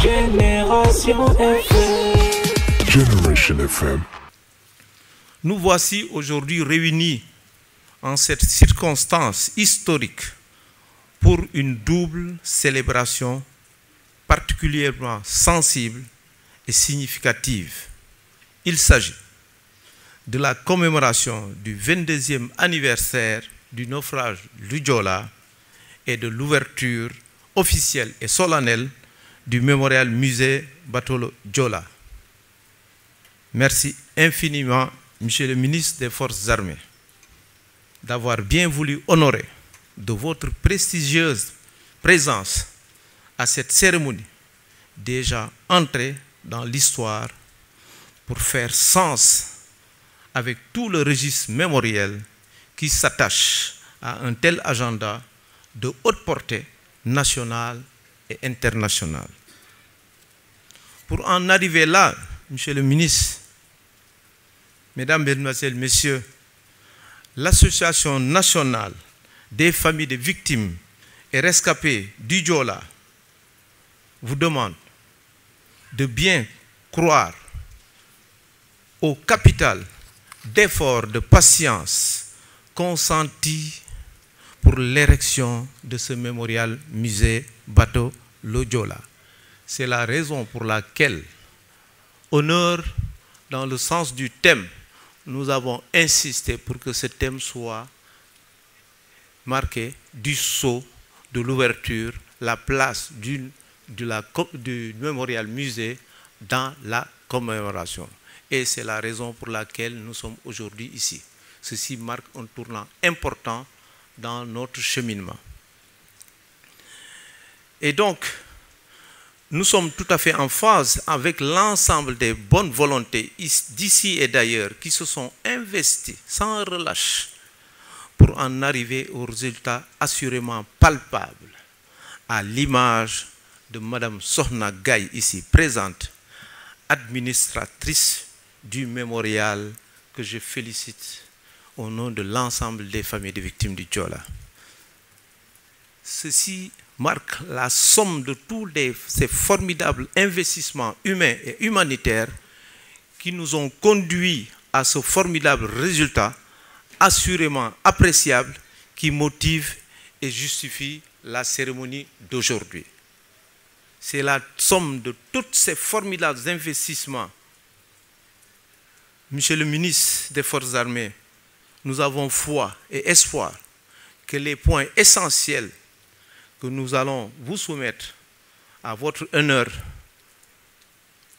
Génération FM. Generation FM. Nous voici aujourd'hui réunis en cette circonstance historique pour une double célébration particulièrement sensible et significative. Il s'agit de la commémoration du 22e anniversaire du naufrage du Joola et de l'ouverture officielle et solennelle du mémorial musée bateau le Joola. Merci infiniment, Monsieur le ministre des Forces armées, d'avoir bien voulu honorer de votre prestigieuse présence à cette cérémonie déjà entrée dans l'histoire pour faire sens avec tout le registre mémoriel qui s'attache à un tel agenda de haute portée nationale et internationale. Pour en arriver là, Monsieur le ministre, Mesdames, Mesdemoiselles, Messieurs, l'Association nationale des familles de victimes et rescapés du Joola vous demande de bien croire au capital d'efforts de patience consentis pour l'érection de ce mémorial musée bateau le Joola. C'est la raison pour laquelle, honneur dans le sens du thème, nous avons insisté pour que ce thème soit marqué du sceau de l'ouverture, la place du mémorial musée dans la commémoration. Et c'est la raison pour laquelle nous sommes aujourd'hui ici. Ceci marque un tournant important dans notre cheminement. Et donc, nous sommes tout à fait en phase avec l'ensemble des bonnes volontés d'ici et d'ailleurs qui se sont investis sans relâche pour en arriver au résultat assurément palpable, à l'image de Madame Sokhna Gaye ici présente, administratrice du mémorial que je félicite au nom de l'ensemble des familles de victimes du Joola. Ceci marque la somme de tous ces formidables investissements humains et humanitaires qui nous ont conduits à ce formidable résultat assurément appréciable qui motive et justifie la cérémonie d'aujourd'hui. C'est la somme de tous ces formidables investissements. Monsieur le ministre des Forces armées, nous avons foi et espoir que les points essentiels que nous allons vous soumettre à votre honneur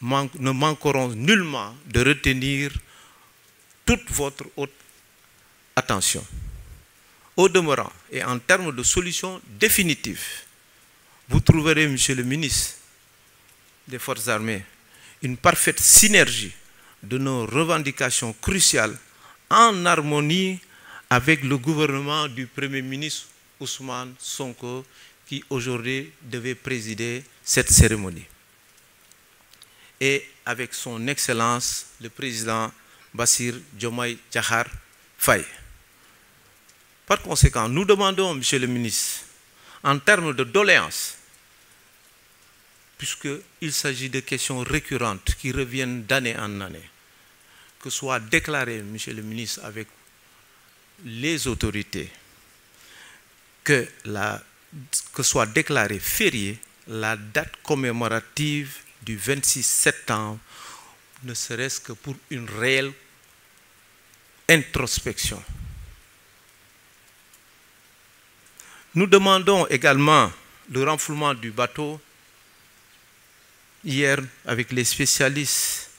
ne manqueront nullement de retenir toute votre haute attention. Au demeurant, et en termes de solutions définitives, vous trouverez, Monsieur le ministre des Forces armées, une parfaite synergie de nos revendications cruciales en harmonie avec le gouvernement du Premier ministre Ousmane Sonko qui aujourd'hui devait présider cette cérémonie. Et avec son Excellence, le président Bassirou Diomaye Diakhar Faye. Par conséquent, nous demandons, Monsieur le ministre, en termes de doléances, puisqu'il s'agit de questions récurrentes qui reviennent d'année en année, que soit déclaré, Monsieur le ministre, avec les autorités, que soit déclarée fériée la date commémorative du 26 septembre, ne serait-ce que pour une réelle introspection. Nous demandons également le renflouement du bateau. Hier, avec les spécialistes,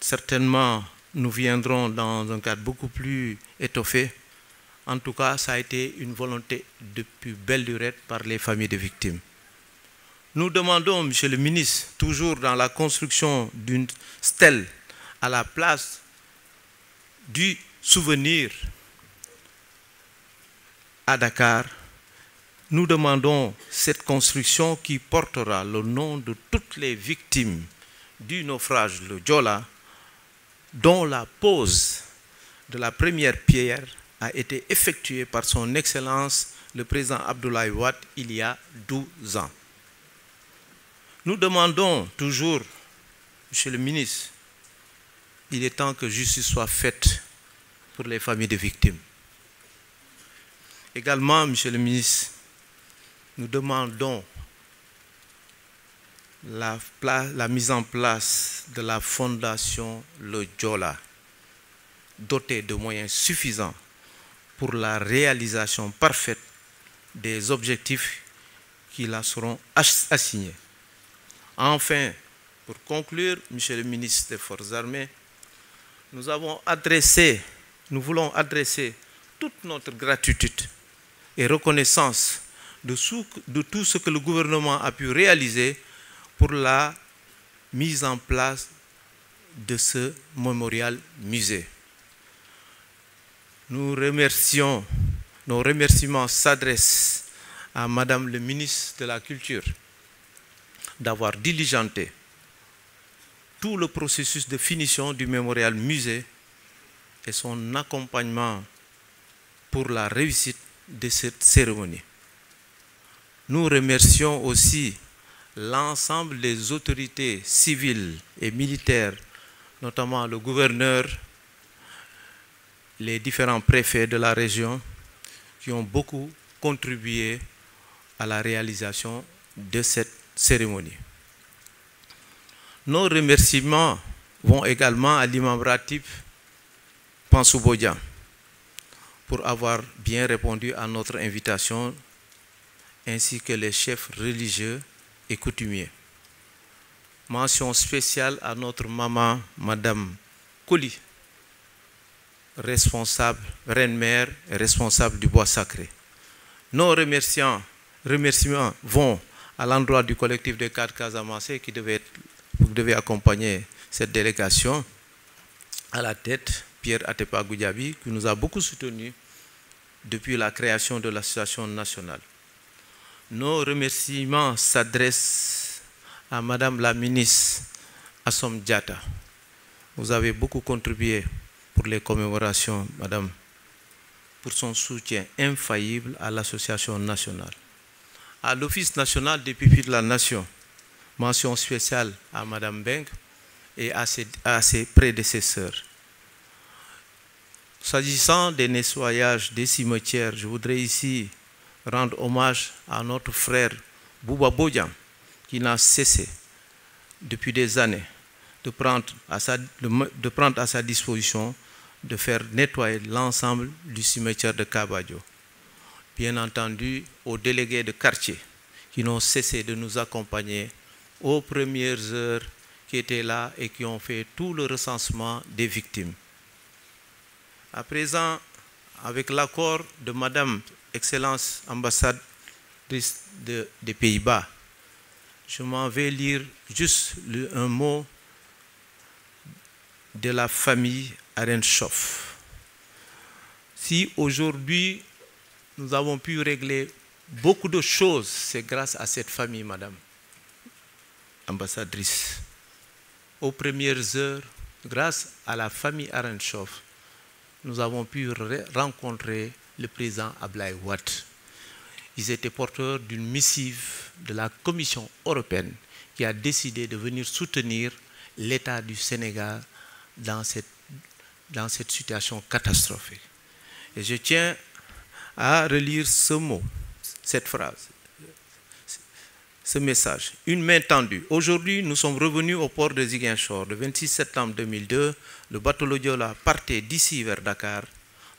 certainement, nous viendrons dans un cadre beaucoup plus étoffé. En tout cas, ça a été une volonté depuis belle lurette par les familles de victimes. Nous demandons, Monsieur le ministre, toujours dans la construction d'une stèle à la place du souvenir à Dakar, nous demandons cette construction qui portera le nom de toutes les victimes du naufrage le Joola, dont la pose de la première pierre a été effectuée par son Excellence le président Abdoulaye Wade il y a 12 ans. Nous demandons toujours, Monsieur le ministre, il est temps que justice soit faite pour les familles de victimes. Également, Monsieur le ministre, nous demandons la mise en place de la fondation Le Diola, dotée de moyens suffisants pour la réalisation parfaite des objectifs qui la seront assignés. Enfin, pour conclure, Monsieur le ministre des Forces armées, nous voulons adresser toute notre gratitude et reconnaissance de tout ce que le gouvernement a pu réaliser pour la mise en place de ce mémorial musée. Nos remerciements s'adressent à Madame le ministre de la Culture d'avoir diligenté tout le processus de finition du mémorial musée et son accompagnement pour la réussite de cette cérémonie. Nous remercions aussi l'ensemble des autorités civiles et militaires, notamment le gouverneur, les différents préfets de la région, qui ont beaucoup contribué à la réalisation de cette cérémonie. Nos remerciements vont également à l'imam Ratib Pansou Bodian pour avoir bien répondu à notre invitation, ainsi que les chefs religieux et coutumiers. Mention spéciale à notre maman, Madame Koli, responsable, reine-mère et responsable du bois sacré. Nos remerciements vont à l'endroit du collectif des cadres Casamance qui devait accompagner cette délégation. À la tête, Pierre Atepa Goudiaby, qui nous a beaucoup soutenus depuis la création de l'association nationale. Nos remerciements s'adressent à Madame la ministre Assom Diatta. Vous avez beaucoup contribué pour les commémorations, Madame, pour son soutien infaillible à l'association nationale. À l'Office national des pupilles de la nation, mention spéciale à Madame Beng et à ses prédécesseurs. S'agissant des nettoyages des cimetières, je voudrais ici rendre hommage à notre frère Bouba Bodian, qui n'a cessé depuis des années de prendre à sa disposition de faire nettoyer l'ensemble du cimetière de Kabadio. Bien entendu, aux délégués de quartier qui n'ont cessé de nous accompagner aux premières heures, qui étaient là et qui ont fait tout le recensement des victimes. À présent, avec l'accord de Madame Excellence ambassadrice des Pays-Bas, je m'en vais lire juste un mot de la famille Arenshoff. Si aujourd'hui nous avons pu régler beaucoup de choses, c'est grâce à cette famille, Madame ambassadrice. Aux premières heures, grâce à la famille Arenshoff, nous avons pu rencontrer le président Ablaye Wade. Ils étaient porteurs d'une missive de la Commission européenne qui a décidé de venir soutenir l'État du Sénégal dans cette situation catastrophique. Et je tiens à relire ce mot, cette phrase, ce message. Une main tendue. Aujourd'hui, nous sommes revenus au port de Ziguinchor. Le 26 septembre 2002, le bateau Le Diola partait d'ici vers Dakar.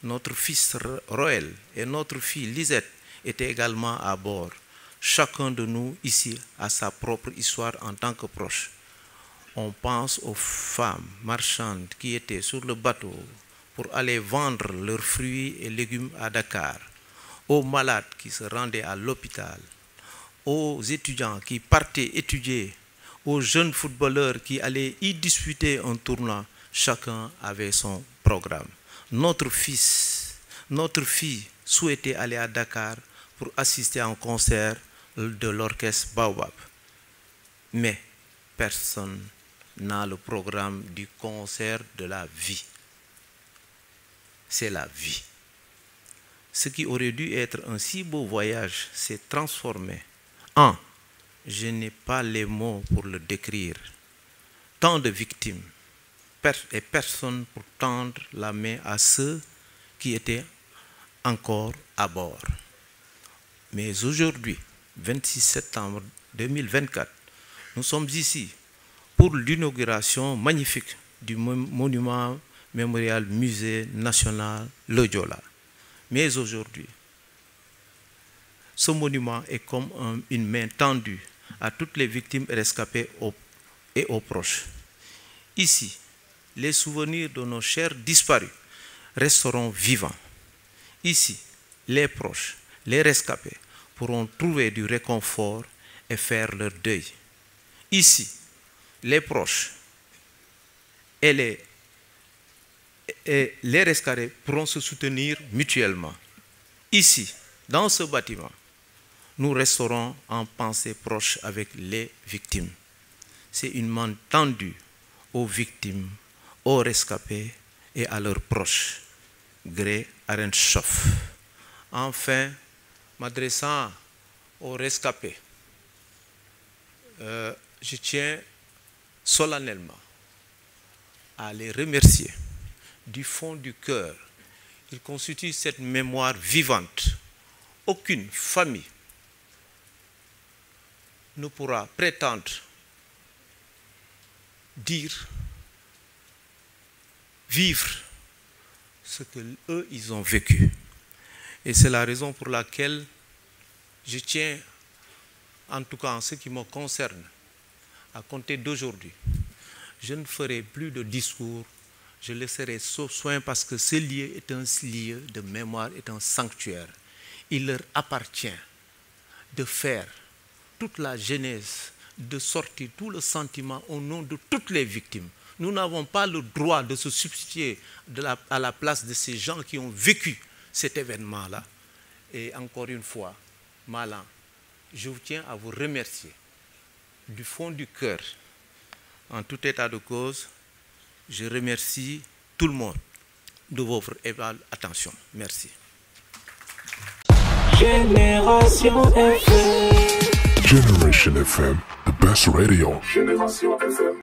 Notre fils Roël et notre fille Lisette étaient également à bord. Chacun de nous ici a sa propre histoire en tant que proche. On pense aux femmes marchandes qui étaient sur le bateau pour aller vendre leurs fruits et légumes à Dakar, aux malades qui se rendaient à l'hôpital, aux étudiants qui partaient étudier, aux jeunes footballeurs qui allaient y disputer un tournoi. Chacun avait son programme. Notre fils, notre fille souhaitait aller à Dakar pour assister à un concert de l'orchestre Baobab. Mais personne n'a le programme du concert de la vie. C'est la vie. Ce qui aurait dû être un si beau voyage s'est transformé en je n'ai pas les mots pour le décrire. Tant de victimes et personne pour tendre la main à ceux qui étaient encore à bord. Mais aujourd'hui, 26 septembre 2024, nous sommes ici pour l'inauguration magnifique du monument mémorial Musée national Le Joola. Mais aujourd'hui, ce monument est comme une main tendue à toutes les victimes rescapées et aux proches. Ici, les souvenirs de nos chers disparus resteront vivants. Ici, les proches, les rescapés pourront trouver du réconfort et faire leur deuil. Ici, les proches et les rescapés pourront se soutenir mutuellement. Ici, dans ce bâtiment, nous resterons en pensée proche avec les victimes. C'est une main tendue aux victimes, aux rescapés et à leurs proches. Gré Arenshoff. Enfin, m'adressant aux rescapés, je tiens solennellement à les remercier du fond du cœur. Ils constituent cette mémoire vivante. Aucune famille ne pourra prétendre dire, vivre ce que eux ils ont vécu. Et c'est la raison pour laquelle je tiens, en tout cas en ce qui me concerne, à compter d'aujourd'hui, je ne ferai plus de discours, je laisserai ce soin parce que ce lieu est un lieu de mémoire, est un sanctuaire. Il leur appartient de faire toute la genèse, de sortir tout le sentiment au nom de toutes les victimes. Nous n'avons pas le droit de se substituer à la place de ces gens qui ont vécu cet événement-là. Et encore une fois, Malang, je vous tiens à vous remercier du fond du cœur. En tout état de cause, je remercie tout le monde de votre attention. Merci. Génération FM. Generation FM, the best radio. Génération FM.